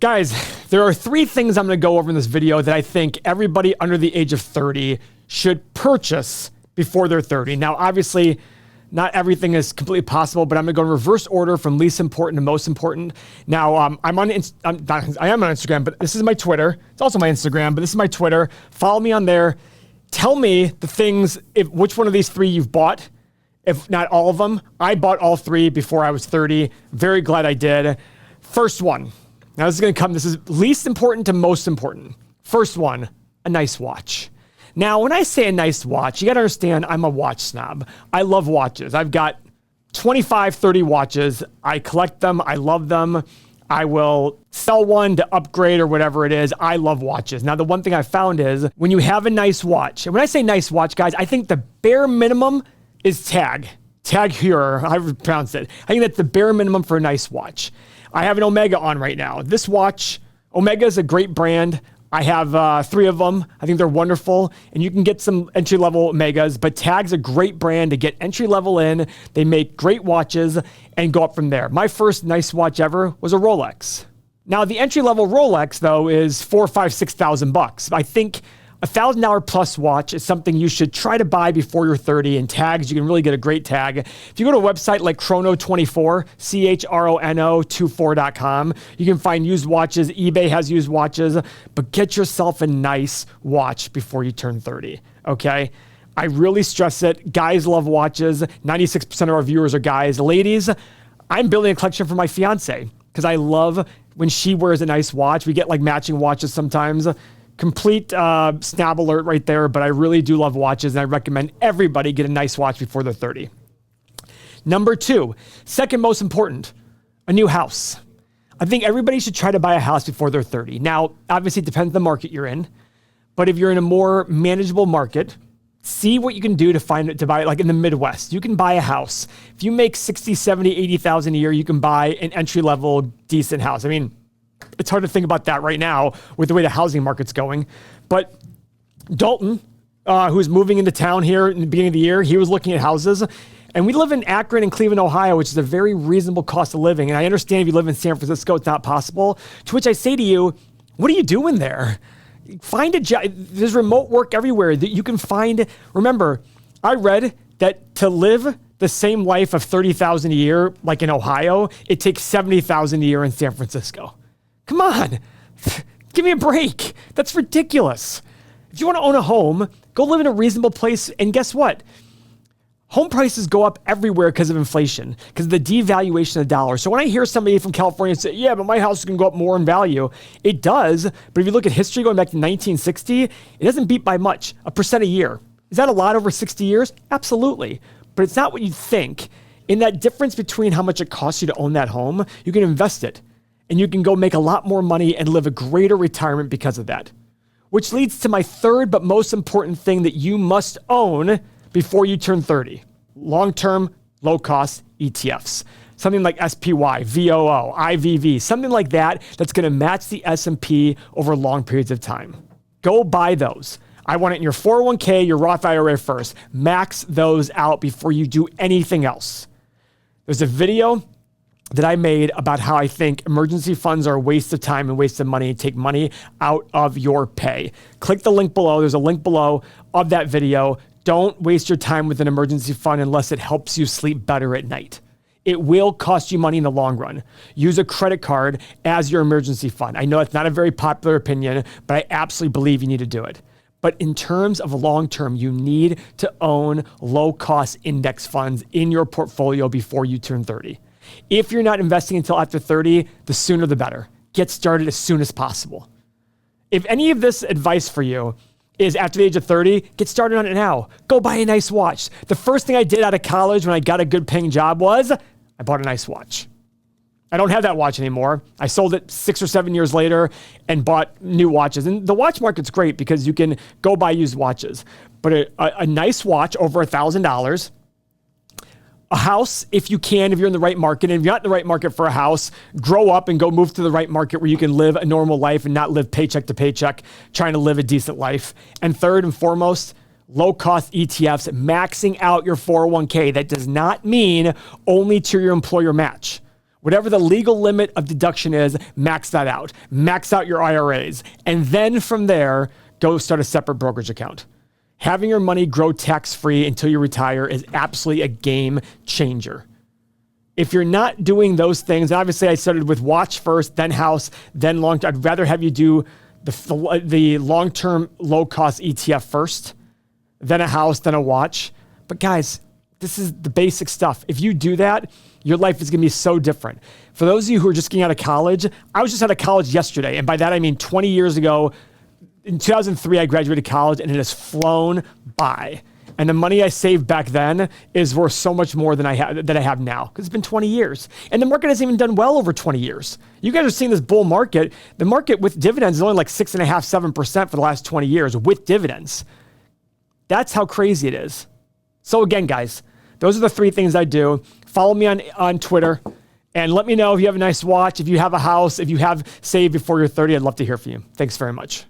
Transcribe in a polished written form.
Guys, there are 3 things I'm going to go over in this video that I think everybody under the age of 30 should purchase before they're 30. Now, obviously, not everything is completely possible, but I'm going to go in reverse order from least important to most important. Now, I am on Instagram, but this is my Twitter. It's also my Instagram, but this is my Twitter. Follow me on there. Tell me the things, which one of these 3 you've bought, if not all of them. I bought all 3 before I was 30. Very glad I did. First one. Now, this is least important to most important. First one, a nice watch. Now, when I say a nice watch, you got to understand I'm a watch snob. I love watches. I've got 25, 30 watches. I collect them. I love them. I will sell one to upgrade or whatever it is. I love watches. Now, the one thing I found is when you have a nice watch, and when I say nice watch, guys, I think the bare minimum is Tag Heuer, however you pronounce it. I think that's the bare minimum for a nice watch. I have an Omega on right now. This watch, Omega is a great brand. I have 3 of them. I think they're wonderful. And you can get some entry-level Omegas, but Tag's a great brand to get entry-level in. They make great watches and go up from there. My first nice watch ever was a Rolex. Now, the entry-level Rolex, though, is $4,000, $5,000, $6,000. I think a $1,000 plus watch is something you should try to buy before you're 30. And tags, you can really get a great tag. If you go to a website like Chrono24, CHRONO24.com, you can find used watches. eBay has used watches, but get yourself a nice watch before you turn 30, okay? I really stress it. Guys love watches. 96% of our viewers are guys. Ladies, I'm building a collection for my fiance because I love when she wears a nice watch. We get like matching watches sometimes. Complete snob alert right there, but I really do love watches, and I recommend everybody get a nice watch before they're 30. Number 2, second most important, a new house. I think everybody should try to buy a house before they're 30. Now, obviously, it depends on the market you're in, but if you're in a more manageable market, see what you can do to buy it, like in the Midwest. You can buy a house. If you make 60, 70, 80,000 a year, you can buy an entry-level decent house. I mean, it's hard to think about that right now with the way the housing market's going. But Dalton, who's moving into town here in the beginning of the year, he was looking at houses. And we live in Akron and Cleveland, Ohio, which is a very reasonable cost of living. And I understand if you live in San Francisco, it's not possible. To which I say to you, what are you doing there? Find a job. There's remote work everywhere that you can find. Remember, I read that to live the same life of $30,000 a year, like in Ohio, it takes $70,000 a year in San Francisco. Come on, give me a break. That's ridiculous. If you want to own a home, go live in a reasonable place. And guess what? Home prices go up everywhere because of inflation, because of the devaluation of the dollar. So when I hear somebody from California say, yeah, but my house is going to go up more in value, it does. But if you look at history going back to 1960, it doesn't beat by much, 1% a year. Is that a lot over 60 years? Absolutely. But it's not what you think. In that difference between how much it costs you to own that home, you can invest it. And you can go make a lot more money and live a greater retirement because of that. Which leads to my third but most important thing that you must own before you turn 30. Long-term, low-cost ETFs. Something like SPY, VOO, IVV, something like that that's going to match the S&P over long periods of time. Go buy those. I want it in your 401k, your Roth IRA first. Max those out before you do anything else. There's a video that I made about how I think emergency funds are a waste of time and waste of money and take money out of your pay. Click the link below. There's a link below of that video. Don't waste your time with an emergency fund unless it helps you sleep better at night. It will cost you money in the long run. Use a credit card as your emergency fund. I know it's not a very popular opinion, but I absolutely believe you need to do it. But in terms of long term, you need to own low-cost index funds in your portfolio before you turn 30. If you're not investing until after 30, the sooner the better. Get started as soon as possible. If any of this advice for you is after the age of 30, get started on it now. Go buy a nice watch. The first thing I did out of college when I got a good paying job was I bought a nice watch. I don't have that watch anymore. I sold it 6 or 7 years later and bought new watches. And the watch market's great because you can go buy used watches. But a nice watch over $1,000, a house, if you can, if you're in the right market. And if you're not in the right market for a house, grow up and go move to the right market where you can live a normal life and not live paycheck to paycheck, trying to live a decent life. And third and foremost, low-cost ETFs, maxing out your 401k. That does not mean only to your employer match. Whatever the legal limit of deduction is, max that out. Max out your IRAs. And then from there, go start a separate brokerage account. Having your money grow tax-free until you retire is absolutely a game changer. If you're not doing those things, and obviously I started with watch first, then house, then long-term. I'd rather have you do the long-term low-cost ETF first, then a house, then a watch. But guys, this is the basic stuff. If you do that, your life is going to be so different. For those of you who are just getting out of college, I was just out of college yesterday. And by that, I mean 20 years ago. In 2003, I graduated college, and it has flown by. And the money I saved back then is worth so much more than I have now, because it's been 20 years. And the market hasn't even done well over 20 years. You guys are seeing this bull market. The market with dividends is only like 6.5%, 7% for the last 20 years with dividends. That's how crazy it is. So again, guys, those are the 3 things I do. Follow me on Twitter, and let me know if you have a nice watch, if you have a house, if you have saved before you're 30. I'd love to hear from you. Thanks very much.